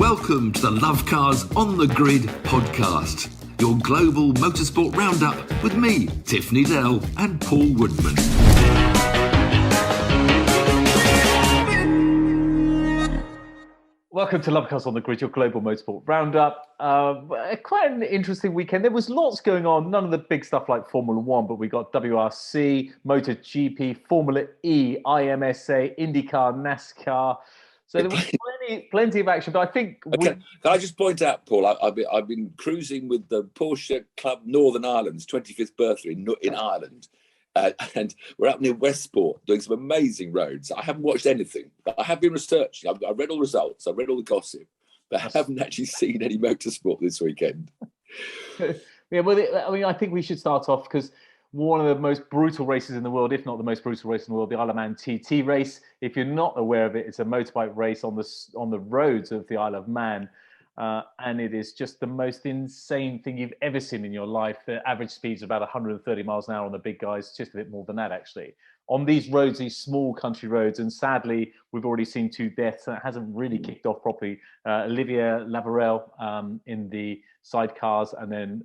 Welcome to the Lovecars On The Grid podcast, your global motorsport roundup with me, Tiff, Needell and Paul Woodman. Welcome to Lovecars On The Grid, your global motorsport roundup. Quite an interesting weekend. There was lots going on, none of the big stuff like Formula One, but we got WRC, Moto GP, Formula E, IMSA, Indycar, NASCAR. So there was plenty of action, but I think... Can I just point out, Paul, I've been cruising with the Porsche Club Northern Ireland's 25th birthday in Ireland, and we're up near Westport doing some amazing roads. I haven't watched anything, but I have been researching. I've read all the results, I've read all the gossip, but I haven't actually seen any motorsport this weekend. Yeah, well, I think we should start off because one of the most brutal races in the world, if not the most brutal race in the world, the Isle of Man TT race. If you're not aware of it, it's a motorbike race on the roads of the Isle of Man. And it is just the most insane thing you've ever seen in your life. The average speed is about 130 miles an hour on the big guys, just a bit more than that, actually. On these roads, these small country roads, and sadly, we've already seen 2 deaths. It hasn't really kicked off properly. Olivier Lavarelle in the sidecars, and then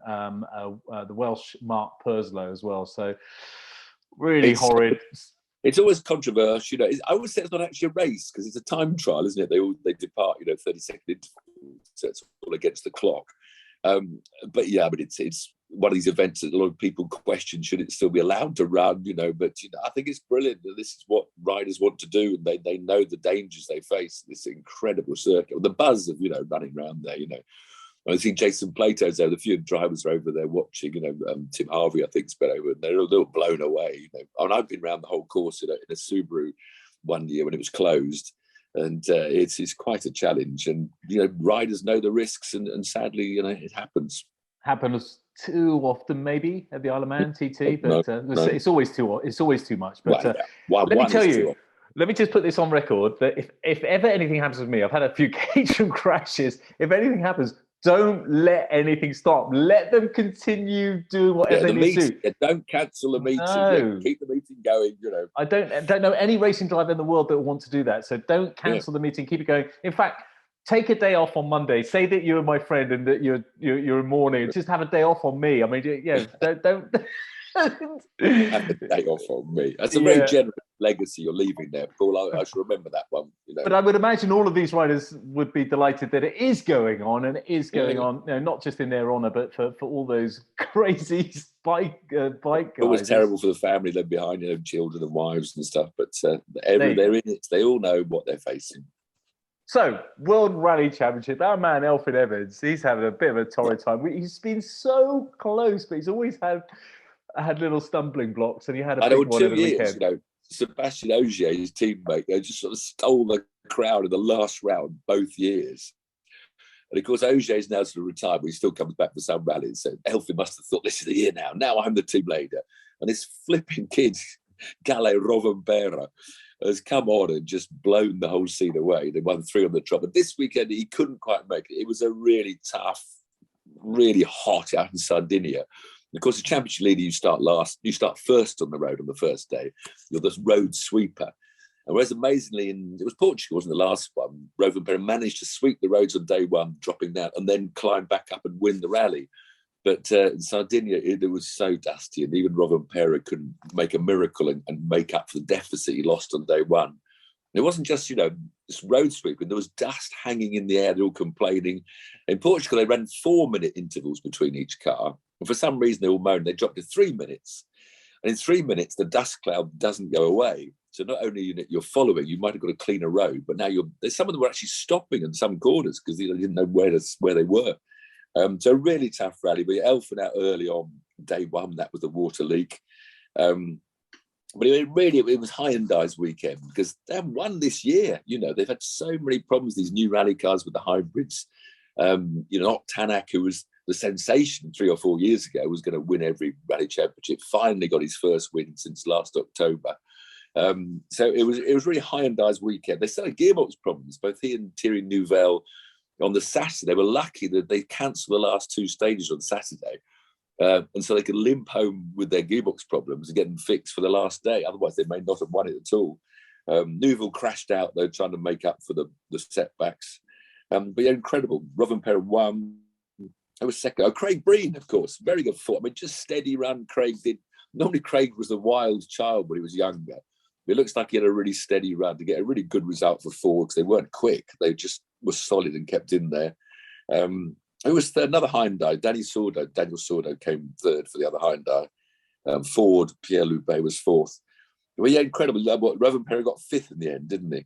the Welsh Mark Purslow as well. So really horrid. It's always controversial. I always say it's not actually a race because it's a time trial, isn't it? They depart, 30-second intervals, so it's all against the clock. But it's one of these events that a lot of people question, should it still be allowed to run, but I think it's brilliant that this is what riders want to do, and they know the dangers they face in this incredible circuit. The buzz of running around there, I see Jason Plato's there, the few drivers are over there watching, Tim Harvey I think's been over, and they're a little blown away, And I've been around the whole course in a Subaru one year when it was closed, and it's quite a challenge, and riders know the risks, and sadly it happens too often, maybe at the Isle of Man TT, but no. It's always too much. But let me tell you, let me just put this on record that if ever anything happens with me, I've had a few Caterham crashes. If anything happens, don't let anything stop. Let them continue doing whatever they need to do. Don't cancel the meeting. No. Keep the meeting going. I don't know any racing driver in the world that will want to do that. So don't cancel the meeting. Keep it going. In fact, take a day off on Monday. Say that you're my friend and that you're in mourning. Just have a day off on me. I mean, don't have a day off on me. That's a very generous legacy you're leaving there, Paul. I should remember that one. But I would imagine all of these riders would be delighted that it is going on, and it is going on. Not just in their honour, but for all those crazy bike guys. It was terrible for the family left behind, children and wives and stuff. But they're in it. They all know what they're facing. So, World Rally Championship, our man Elfyn Evans, he's having a bit of a torrid time. He's been so close, but he's always had little stumbling blocks, and he had a big one over the weekend. Sebastian Ogier, his teammate, they just sort of stole the crowd in the last round both years. And of course, Ogier is now sort of retired, but he still comes back for some rallies. So Elfyn must have thought, this is the year now. Now I'm the team leader. And this flipping kid, Galle Rovampera, has come on and just blown the whole scene away. They won 3 on the trot. But this weekend, he couldn't quite make it. It was a really tough, really hot out in Sardinia. And of course, the championship leader, you start first on the road on the first day. You're the road sweeper. And whereas amazingly, it was Portugal, wasn't the last one, Rovampera managed to sweep the roads on day one, dropping down, and then climb back up and win the rally. But in Sardinia, it was so dusty, and even Rovampera couldn't make a miracle and make up for the deficit he lost on day one. And it wasn't just, this road sweeping. There was dust hanging in the air. They're all complaining. In Portugal, they ran 4-minute intervals between each car. And for some reason, they all moaned. They dropped to 3 minutes. And in 3 minutes, the dust cloud doesn't go away. So not only you're following, you might have got a cleaner road, but now some of them were actually stopping in some corners because they didn't know where they were. So really tough rally. But Elfyn out early on day one. That was the water leak. But it was Hyundai's weekend because they haven't won this year. They've had so many problems, these new rally cars with the hybrids. Ott Tanak, who was the sensation 3 or 4 years ago, was going to win every rally championship, finally got his first win since last October. So it was really Hyundai's weekend. They still had gearbox problems, both he and Thierry Neuville on the Saturday. They were lucky that they cancelled the last 2 stages on Saturday. And so they could limp home with their gearbox problems and get them fixed for the last day. Otherwise, they may not have won it at all. Neuville crashed out, though, trying to make up for the setbacks. But yeah, incredible. Rovanperä won. I was second. Oh, Craig Breen, of course, very good foot. I mean, just steady run. Craig did. Normally, Craig was a wild child when he was younger. It looks like he had a really steady run to get a really good result for Ford because they weren't quick. They just were solid and kept in there. It was another Hyundai. Daniel Sordo came third for the other Hyundai. Ford, Pierre Loubet was fourth. Well, yeah, incredible. Rovanperä got fifth in the end, didn't he?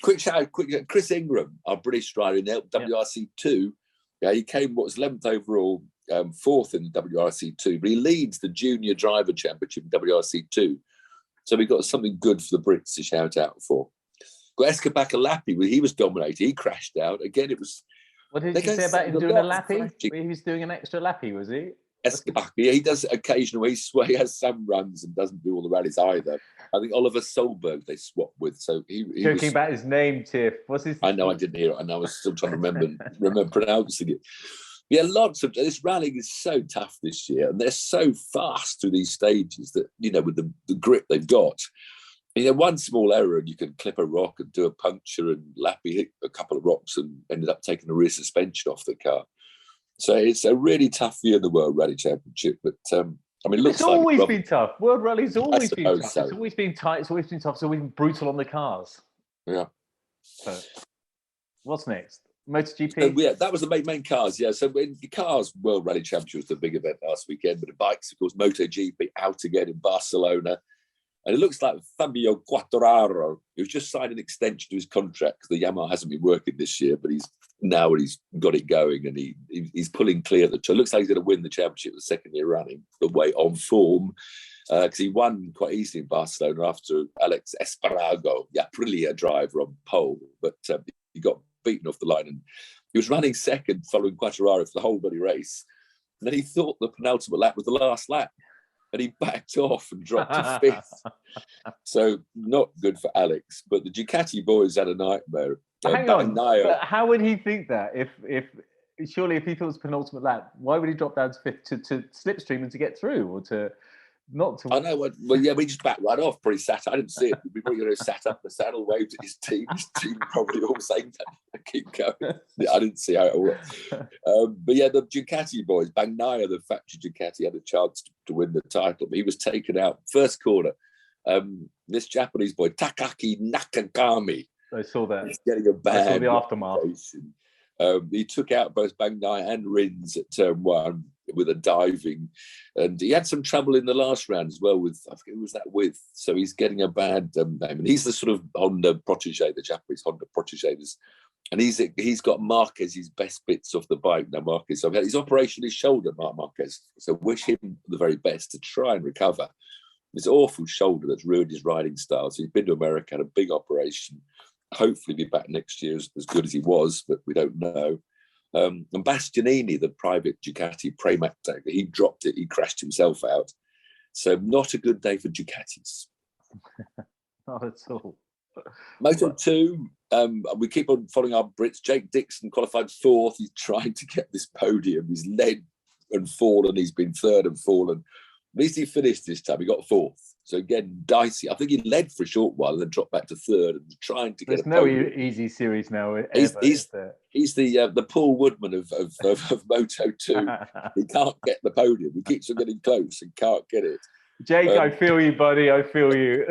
Quick shout, Chris Ingram, our British rider in the WRC2. Yeah, he came, what was 11th overall, fourth in the WRC2, but he leads the Junior Driver Championship in WRC2. So we got something good for the Brits to shout out for. Got Esker Bakalappi, he was dominating. He crashed out. Again, it was... What did you say about him doing a lappy? He was doing an extra lappy, was he? Esker Bakalappi, yeah, he does occasionally. He has some runs and doesn't do all the rallies either. I think Oliver Solberg they swapped with. So he joking was, about his name, Tiff. What's his? I know I didn't hear it, and I was still trying to remember pronouncing it. Yeah, lots of this rallying is so tough this year, and they're so fast through these stages that with the grip they've got. One small error and you can clip a rock and do a puncture, and Lappy hit a couple of rocks and ended up taking the rear suspension off the car. So it's a really tough year in the World Rally Championship, but it looks it's like always been tough. World Rally's always been tough. So. It's always been tight. It's always been tough. It's always been brutal on the cars. Yeah. So, what's next? MotoGP? So, yeah, that was the main cars. Yeah, so in the cars, World Rally Championship was the big event last weekend, but the bikes, of course, MotoGP out again in Barcelona. And it looks like Fabio Quartararo, who's just signed an extension to his contract because the Yamaha hasn't been working this year, but he's got it going and he's pulling clear. It looks like he's going to win the championship the second year running, the way on form, because he won quite easily in Barcelona after Alex Espargaro, the Aprilia driver, on pole, but he got beaten off the line and he was running second following Quartararo for the whole bloody race. And then he thought the penultimate lap was the last lap. And he backed off and dropped to fifth. So not good for Alex. But the Ducati boys had a nightmare. Hang on, but how would he think that? If surely if he thought it was penultimate lap, why would he drop down to fifth to slipstream and to get through, or to not to? I know. Well, yeah, we just backed right off. Probably I didn't see it. We probably sat up in the saddle, waved at his team. His team probably all saying that. Keep going. I didn't see how it worked. But yeah, the Ducati boys, Bagnaia, the factory Ducati, had a chance to win the title. But he was taken out first corner. This Japanese boy, Takaki Nakagami. I saw that. He's getting a bad. I saw the aftermath. He took out both Bagnaia and Rins at turn one with a diving, and he had some trouble in the last round as well with, I forget who was that with. So he's getting a bad name, and he's the sort of Honda protege, the Japanese Honda proteges, and he's got Marquez's best bits off the bike now. Marquez, so he's operating his shoulder, Marquez. So wish him the very best to try and recover this awful shoulder that's ruined his riding style. So he's been to America, had a big operation. Hopefully be back next year as good as he was, but we don't know. And Bastianini, the private Ducati Pramac tag, he dropped it. He crashed himself out. So not a good day for Ducatis. Not at all. Moto2, we keep on following our Brits. Jake Dixon qualified fourth. He's trying to get this podium. He's led and fallen. He's been third and fallen. At least he finished this time. He got fourth. So again, dicey. I think he led for a short while and then dropped back to third and trying to get. There's no easy series now. He's the Paul Woodman of Moto2. He can't get the podium. He keeps on getting close and can't get it. Jake, I feel you, buddy. I feel you.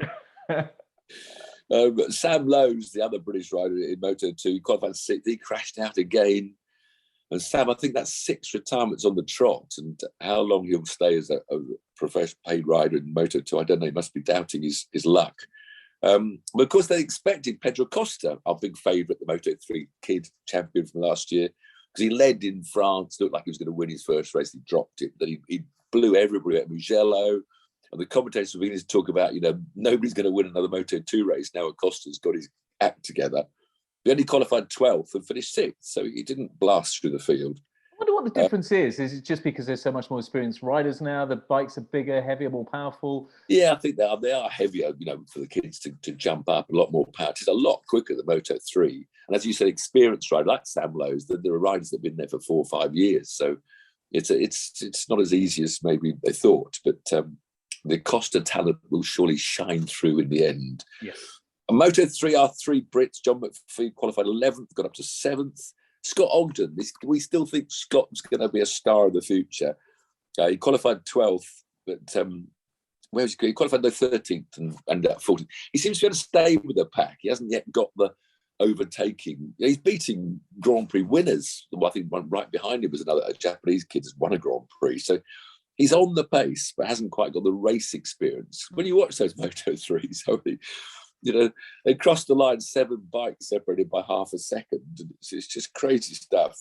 Sam Lowe's the other British rider in Moto2. He qualified sixth. He crashed out again. And Sam, I think that's 6 retirements on the trot, and how long he'll stay as a professional paid rider in Moto2, I don't know. He must be doubting his luck. But of course, they expected Pedro Costa, our big favourite, the Moto3 kid champion from last year, because he led in France, looked like he was going to win his first race. He dropped it. Then he blew everybody at Mugello. And the commentators were beginning to talk about, nobody's going to win another Moto2 race now that Costa's got his act together. He only qualified 12th and finished 6th, so he didn't blast through the field. I wonder what the difference is. Is it just because there's so much more experienced riders now? The bikes are bigger, heavier, more powerful? Yeah, I think they are heavier, for the kids to jump up, a lot more power. It's a lot quicker than Moto3. And as you said, experienced riders like Sam Lowe's, there are riders that have been there for 4 or 5 years. So it's not as easy as maybe they thought. But the Costa talent will surely shine through in the end. Yes. Moto3 are 3 Brits. John McPhee qualified 11th, got up to 7th. Scott Ogden, we still think Scott's going to be a star of the future. He qualified 12th, but where was he? He qualified the 13th and ended up 14th. He seems to be able to stay with the pack. He hasn't yet got the overtaking. He's beating Grand Prix winners. I think one right behind him was a Japanese kid who's won a Grand Prix. So he's on the pace, but hasn't quite got the race experience. When you watch those Moto3s, they crossed the line 7 bikes separated by half a second. It's just crazy stuff.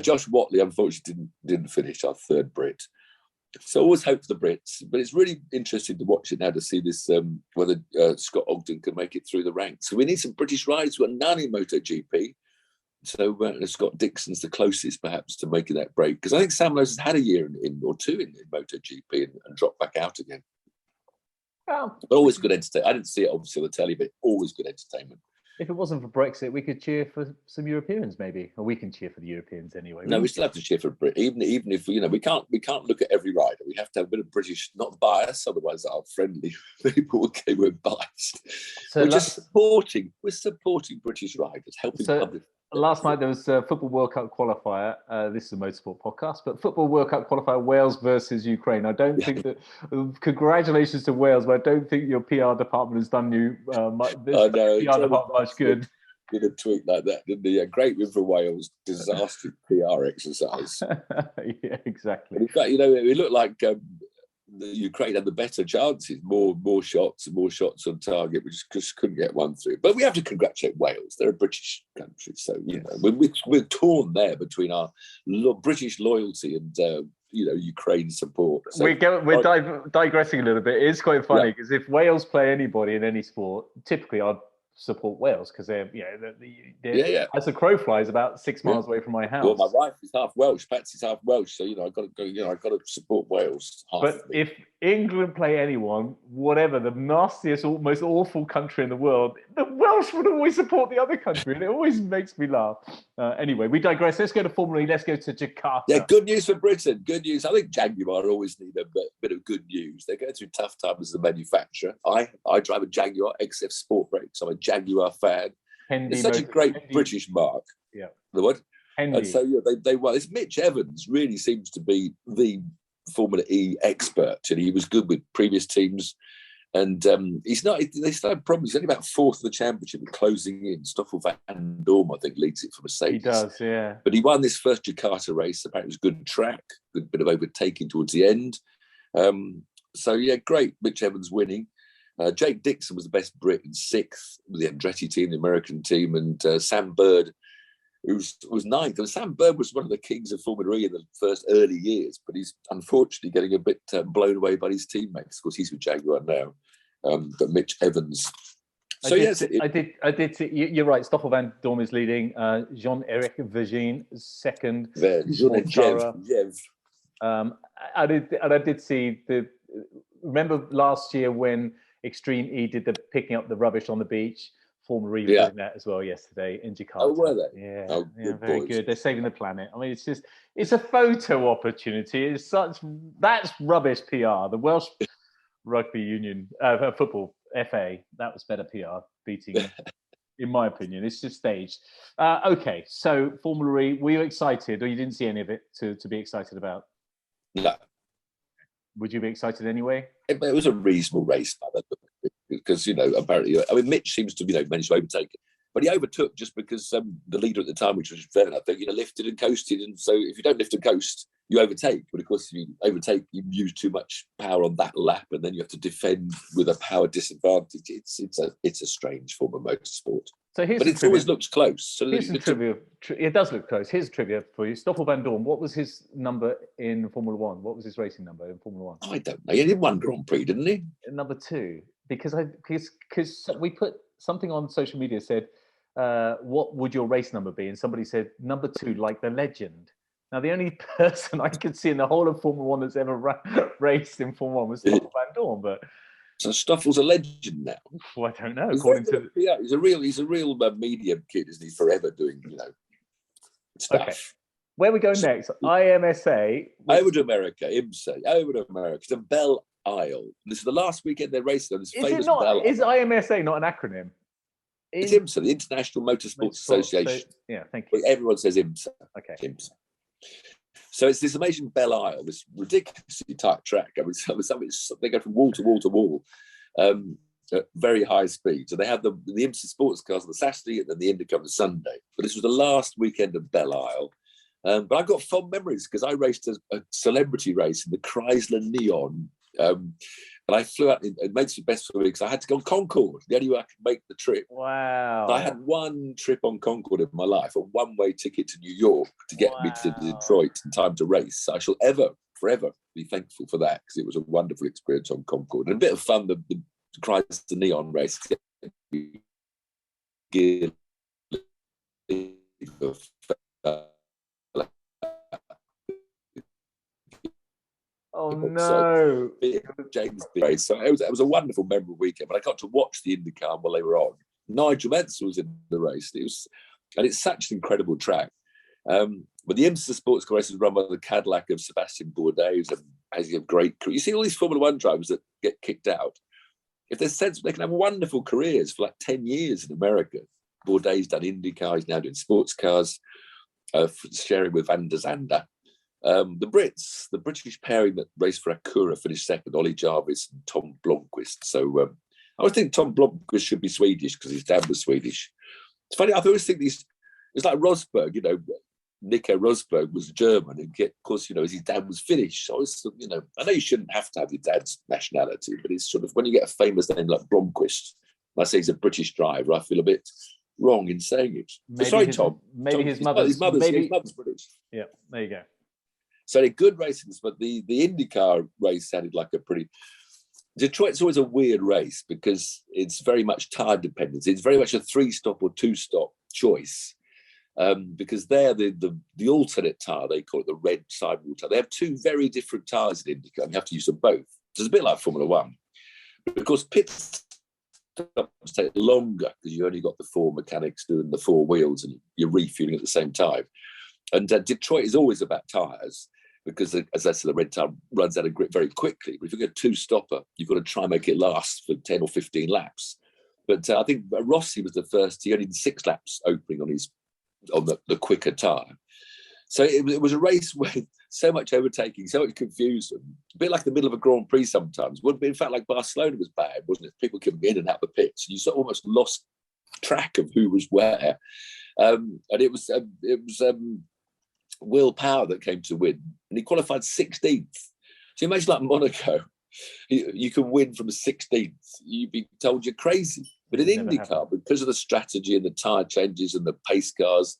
Josh Watley, unfortunately, didn't finish, our third Brit. So always hope for the Brits, but it's really interesting to watch it now to see this whether Scott Ogden can make it through the ranks. So we need some British riders who are none in MotoGP. So Scott Dixon's the closest, perhaps, to making that break, because I think Sam Lowe has had a year or two in MotoGP and dropped back out again. But always good entertainment. I didn't see it obviously on the telly, but always good entertainment. If it wasn't for Brexit, we could cheer for some Europeans, maybe, or we can cheer for the Europeans anyway. No, we still have to cheer for Brit, even if we can't look at every rider. We have to have a bit of British, not bias, otherwise our friendly people will say we're biased. So we're supporting British riders, helping public. Last night there was a Football World Cup qualifier. This is a motorsport podcast, but Football World Cup qualifier, Wales versus Ukraine. I don't think that. Congratulations to Wales, but I don't think your PR department has done you much good. Did a tweet like that, didn't he? A great win for Wales, disaster PR exercise. Yeah, exactly. And in fact, it looked like the Ukraine had the better chances, more shots on target. We just couldn't get one through. But we have to congratulate Wales. They're a British country, so we're torn there between our British loyalty and Ukraine support. So, we're digressing a little bit. It's quite funny because if Wales play anybody in any sport, typically I'd support Wales because they're as the crow flies about 6 miles away from my house. Well, my wife is half Welsh, Patsy's half Welsh, so I've got to support Wales. But if England play anyone, whatever, the nastiest, most awful country in the world, the Welsh would always support the other country, and it always makes me laugh. Anyway, we digress. Let's go to Formula E. Let's go to Jakarta. Yeah, good news for Britain. Good news. I think Jaguar always need a bit of good news. They're going through tough times as a manufacturer. I drive a Jaguar XF Sport Brakes. I'm a Jaguar fan. It's such a great British mark. Yeah. The what? Hendy. And so they won. It's Mitch Evans really seems to be the Formula E expert, and he was good with previous teams. And he's not. They started problems. He's only about fourth in the championship, and closing in. Stoffel Van Dorn, I think, leads it for Mercedes. He does, yeah. But he won this first Jakarta race. Apparently, it was a good track, good bit of overtaking towards the end. Great. Mitch Evans winning. Jake Dixon was the best Brit in sixth with the Andretti team, the American team, and Sam Bird, who was ninth. And Sam Bird was one of the kings of Formula E in the first early years, but he's unfortunately getting a bit blown away by his teammates. Of course, he's with Jaguar now. But Mitch Evans. So I did see, you're right. Stoffel Van Dorn is leading. Jean-Eric Vergine second. I did see remember last year when Extreme E did the picking up the rubbish on the beach? Formula E doing that as well yesterday in Jakarta. Oh, were they? Yeah, very good. They're saving the planet. I mean, it's a photo opportunity. That's rubbish PR. The Welsh Rugby Union, football FA, that was better PR beating, in my opinion. It's just staged. Okay, so Formula E, were you excited, or you didn't see any of it to be excited about? No. Would you be excited anyway? It was a reasonable race, because apparently, Mitch seems to managed to overtake it, but he overtook just because the leader at the time, which was Vernon, I think, lifted and coasted, and so if you don't lift and coast, you overtake. But of course, if you overtake, you use too much power on that lap, and then you have to defend with a power disadvantage. It's a strange form of motorsport. So it always looks close. So here's some trivia. It does look close. Here's trivia for you. Stoffel Van Dorn, what was his number in Formula One? What was his racing number in Formula One? I don't know. He did one Grand Prix, didn't he? Number 2. Because we put something on social media said, what would your race number be? And somebody said number 2, like the legend. Now, the only person I could see in the whole of Formula One that's ever raced in Formula One was Stoffel Van Dorn, but. So Stoffel's a legend now. Well, I don't know. He's a real medium kid, isn't he? Forever doing stuff. Okay. Where we go next? IMSA. Over to America. IMSA. Over to America. To Belle Isle. This is the last weekend they're racing on this famous Belle Isle. Is IMSA not an acronym? It's IMSA, the International Motorsports Association. So, yeah, thank you. Everyone says IMSA. Okay. IMSA. So it's this amazing Belle Isle, this ridiculously tight track. I mean, they go from wall to wall to wall at very high speed. So they have the IMSA sports cars on the Saturday and then the Indycar on the Sunday. But this was the last weekend of Belle Isle. But I've got fond memories because I raced a celebrity race in the Chrysler Neon. And I flew out, it makes it best for me because I had to go on Concorde, the only way I could make the trip. Wow. So I had one trip on Concorde in my life, a one-way ticket to New York to get me to Detroit in time to race. So I shall forever be thankful for that because it was a wonderful experience on Concorde. And a bit of fun, the Chrysler Neon race. Oh no! James race. So it was a wonderful, memorable weekend. But I got to watch the IndyCar while they were on. Nigel Mansell was in the race. It's such an incredible track. But the IMSA sports car race is run by the Cadillac of Sebastian Bourdais, and as you have great career. You see all these Formula One drivers that get kicked out. If there's sense, they can have wonderful careers for like 10 years in America. Bourdais done IndyCar. He's now doing sports cars, sharing with Van der Zande. The Brits, the British pairing that raced for Acura finished second, Ollie Jarvis and Tom Blomqvist. So I always think Tom Blomqvist should be Swedish because his dad was Swedish. It's funny, I always think it's like Rosberg, Nico Rosberg was German, and of course, his dad was Finnish. So I know you shouldn't have to have your dad's nationality, but it's sort of when you get a famous name like Blomqvist, and I say he's a British driver, I feel a bit wrong in saying it. Sorry, Tom. Maybe Tom, his mother's British. Yeah, there you go. So they're good races, but the IndyCar race sounded like a pretty. Detroit's always a weird race because it's very much tire dependence. It's very much a 3-stop or 2-stop choice. Because they're the alternate tire, they call it the red sidewall tire. They have two very different tires in IndyCar, and you have to use them both. So it's a bit like Formula One. But of course, pit stops take longer because you only got the 4 mechanics doing the 4 wheels and you're refueling at the same time. And Detroit is always about tyres because, as I said, the red tire runs out of grip very quickly. But if you get a 2-stopper, you've got to try and make it last for 10 or 15 laps. But I think Rossi was the first. He only did 6 laps opening on the quicker tyre. So it was a race with so much overtaking, so much confusion, a bit like the middle of a Grand Prix sometimes. Would be, in fact, like Barcelona was bad, wasn't it? People coming in and out the pits. You sort of almost lost track of who was where. And it was Will Power that came to win, and he qualified 16th. So imagine like Monaco, you can win from 16th. You'd be told you're crazy. But in IndyCar, because of the strategy and the tyre changes and the pace cars,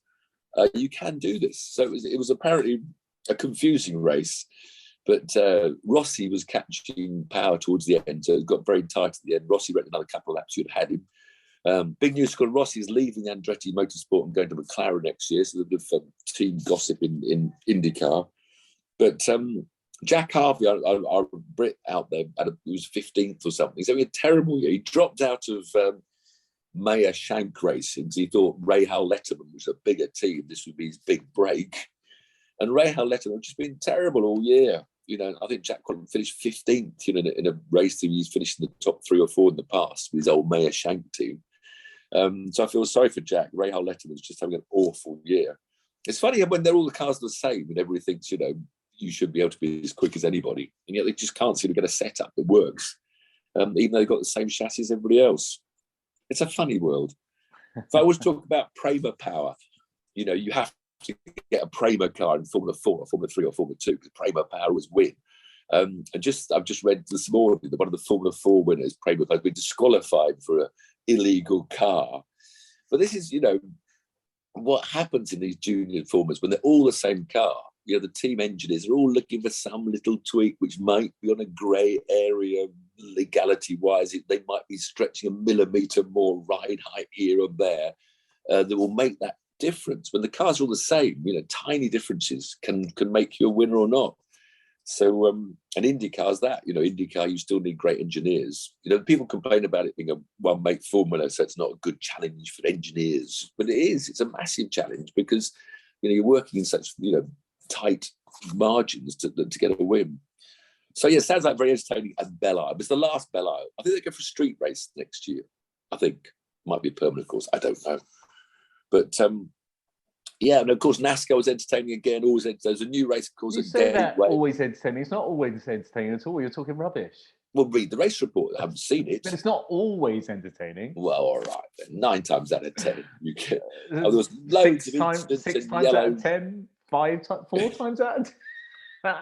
you can do this. So it was apparently a confusing race, but Rossi was catching power towards the end, so it got very tight at the end. Rossi ran another couple of laps, you'd had him. Big news because Rossi is leaving Andretti Motorsport and going to McLaren next year, so there's a bit of team gossip in IndyCar. But Jack Harvey, our Brit out there, he was 15th or something. He's having a terrible year. He dropped out of Meyer Shank Racing because he thought Rahal Letterman was a bigger team. This would be his big break. And Rahal Letterman has just been terrible all year. I think Jack Quantum finished 15th in a race team. He's finished in the top 3 or 4 in the past with his old Meyer Shank team. So I feel sorry for Jack. Rahal Letterman's just having an awful year. It's funny when they're all the cars the same and everybody thinks, you should be able to be as quick as anybody. And yet they just can't seem to get a setup that works, even though they've got the same chassis as everybody else. It's a funny world. If I was talking about Prema power, you have to get a Prema car in Formula 4 or Formula 3 or Formula 2 because Prema power was win. I've just read this morning that one of the Formula 4 winners, Prema, has been disqualified for an illegal car. But this is, what happens in these junior formulas when they're all the same car. The team engineers are all looking for some little tweak which might be on a grey area legality-wise. They might be stretching a millimetre more ride height here or there that will make that difference. When the cars are all the same, tiny differences can make you a winner or not. So, and IndyCar is that. IndyCar, you still need great engineers. People complain about it being a one-make formula, so it's not a good challenge for engineers. But it is. It's a massive challenge because, you're working in such, tight margins to get a win. So yeah, sounds like very entertaining. And Belle Isle, it's the last Belle Isle. I think they go for a street race next year. I think Might be a permanent course. I don't know. But yeah, and of course NASCAR was entertaining again. Always there's a new race, of course. You say that always entertaining. It's not always entertaining at all. You're talking rubbish. Well, read the race report. I haven't seen it. But it's not always entertaining. Well, all right then. 9 times out of 10, you get. There was loads of incidents. 6 times out of 10, 4 times out of 10.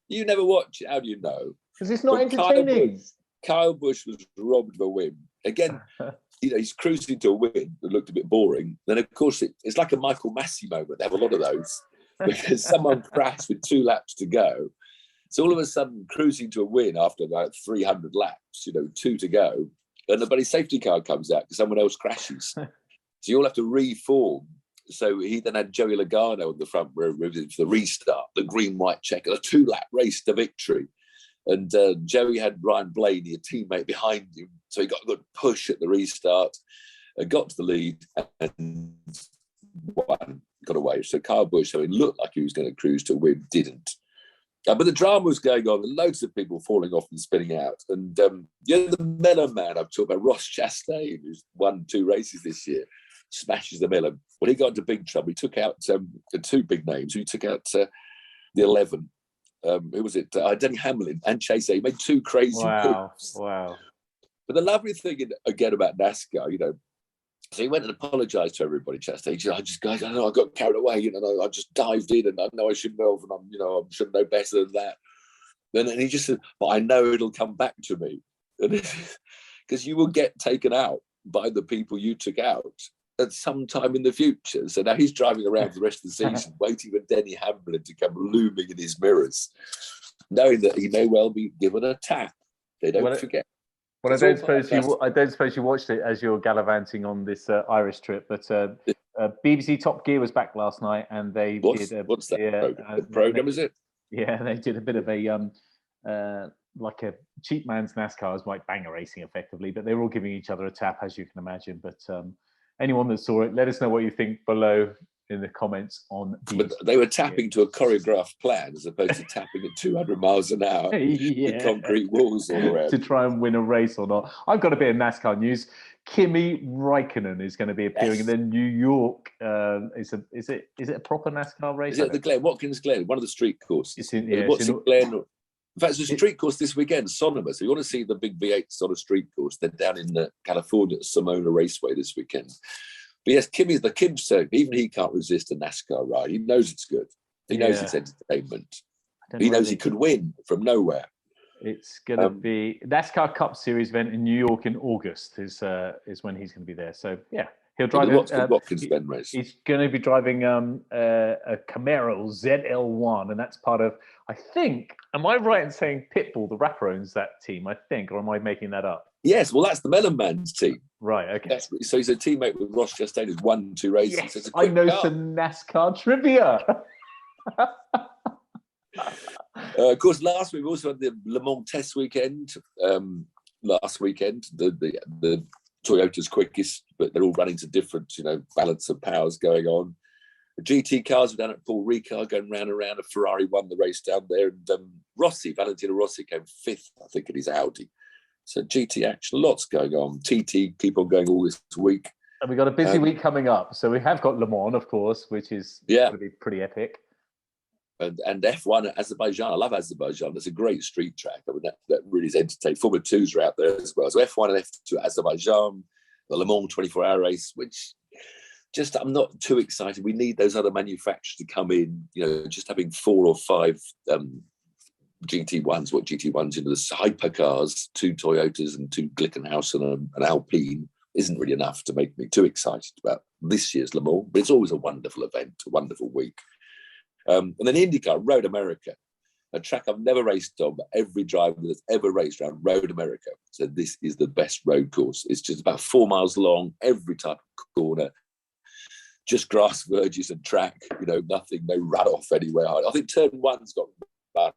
You never watch it. How do you know? Because it's not entertaining. Kyle Busch was robbed of a win again. He's cruising to a win that looked a bit boring. Then, of course, it's like a Michael Massey moment. They have a lot of those because someone crashed with 2 laps to go. So all of a sudden, cruising to a win after about 300 laps, 2 to go, and the bloody safety car comes out because someone else crashes. So you all have to reform. So he then had Joey Logano on the front row for the restart, the green-white checker, a 2-lap race to victory. And Joey had Ryan Blaney, a teammate, behind him. So he got a good push at the restart, got to the lead and won, got away. So Kyle Busch, so it looked like he was going to cruise to a win, didn't. But the drama was going on, and loads of people falling off and spinning out. And the melon man I've talked about, Ross Chastain, who's won 2 races this year, smashes the melon. When he got into big trouble, he took out 2 big names. He took out the 11. Who was it? Denny Hamlin and Chase. He made 2 crazy moves. Wow. But the lovely thing again about NASCAR, so he went and apologised to everybody, Chastain. He said, guys, I know I got carried away, I just dived in and I know I shouldn't have, and I should know better than that. And he just said, but I know it'll come back to me. Because you will get taken out by the people you took out at some time in the future. So now he's driving around for the rest of the season, waiting for Denny Hamlin to come looming in his mirrors, knowing that he may well be given a tap. They don't forget. Well, I don't suppose you watched it as you're gallivanting on this Irish trip, but BBC Top Gear was back last night, and they did. What's that program? Is it? Yeah, they did a bit of a like a cheap man's NASCAR, is like banger racing effectively, but they were all giving each other a tap, as you can imagine. But anyone that saw it, let us know what you think below in the comments on. But they were tapping to a choreographed plan as opposed to tapping at 200 miles an hour with concrete walls all around. To try and win a race or not. I've got a bit of NASCAR news. Kimi Räikkönen is going to be appearing in the New York. Is it a proper NASCAR race? Is it the Glen? Watkins Glen, one of the street courses. It's in Glen. In fact, there's a street course this weekend, Sonoma. So you want to see the big V8s on a street course? They're down in California at Simona Raceway this weekend. But yes, Kimi's the Kim circuit. Even he can't resist a NASCAR ride. He knows it's good. He knows it's entertainment. He knows he could win from nowhere. It's going to be NASCAR Cup Series event in New York in August is when he's going to be there. So yeah, he'll drive the Watkins Glen race. He's going to be driving a Camaro ZL1, and that's part of, I think. Am I right in saying Pitbull, the rapper, owns that team? I think, or am I making that up? Yes, well, that's the Melon Man's team. Right, okay. So he's a teammate with Ross Chastain, who's won 2 races. Yes, I know some NASCAR trivia. Of course, last week we also had the Le Mans test weekend. Last weekend, the Toyota's quickest, but they're all running to different, balance of powers going on. The GT cars were down at Paul Ricard going round and round. A Ferrari won the race down there, and Valentino Rossi came 5th, I think, in his Audi. So GT action, lots going on. TT keep on going all this week. And we've got a busy week coming up. So we have got Le Mans, of course, which is going to be pretty epic. And F1 at Azerbaijan. I love Azerbaijan. It's a great street track. I mean, that really is entertaining. Formula 2s are out there as well. So F1 and F2 at Azerbaijan, the Le Mans 24-hour race, which just I'm not too excited. We need those other manufacturers to come in, just having 4 or 5 GT1s, the hypercars, 2 Toyotas and 2 Glickenhaus and an Alpine isn't really enough to make me too excited about this year's Le Mans, but it's always a wonderful event, a wonderful week. And then Indycar, Road America, a track I've never raced on, but every driver that's ever raced around Road America said this is the best road course. It's just about 4 miles long, every type of corner, just grass verges and track, nothing, no runoff anywhere. I think turn 1's got runoff.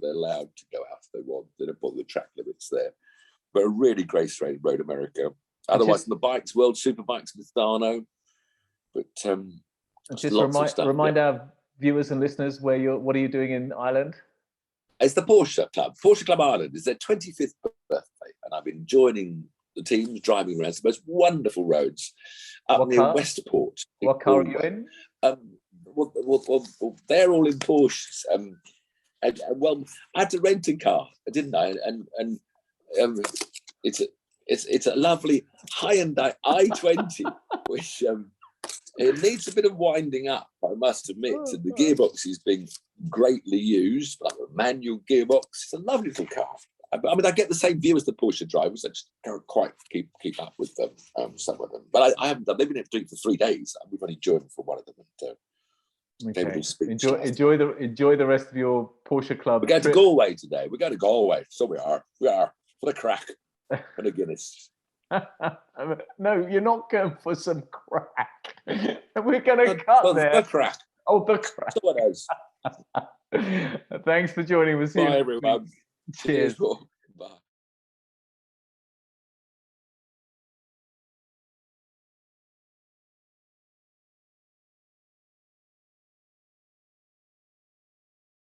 They're allowed to go out if they want. They don't put the track limits there. But a really great straight Road America. Otherwise, on the bikes, World Superbikes, Misano. But just remind our viewers and listeners what are you doing in Ireland? It's the Porsche Club. Porsche Club Ireland is their 25th birthday, and I've been joining the teams driving around some most wonderful roads up What near car? Westport. What car are you in? Well, they're all in Porsches. And well, I had to rent a car, didn't I? And it's a lovely Hyundai i20, which it needs a bit of winding up, I must admit. And the gearbox is being greatly used, like a manual gearbox. It's a lovely little car. I mean, I get the same view as the Porsche drivers. I just don't quite keep up with them, some of them. But I haven't done. They've been doing it for 3 days. We've only joined for one of them. And, Okay. Enjoy the rest of your Porsche club. We're going to Galway today. We're going to Galway. So we are for the crack and a Guinness. No, you're not going for some crack. We're going to cut there. The crack. Oh, the crack. Someone else. Thanks for joining us. Bye, everyone. Cheers.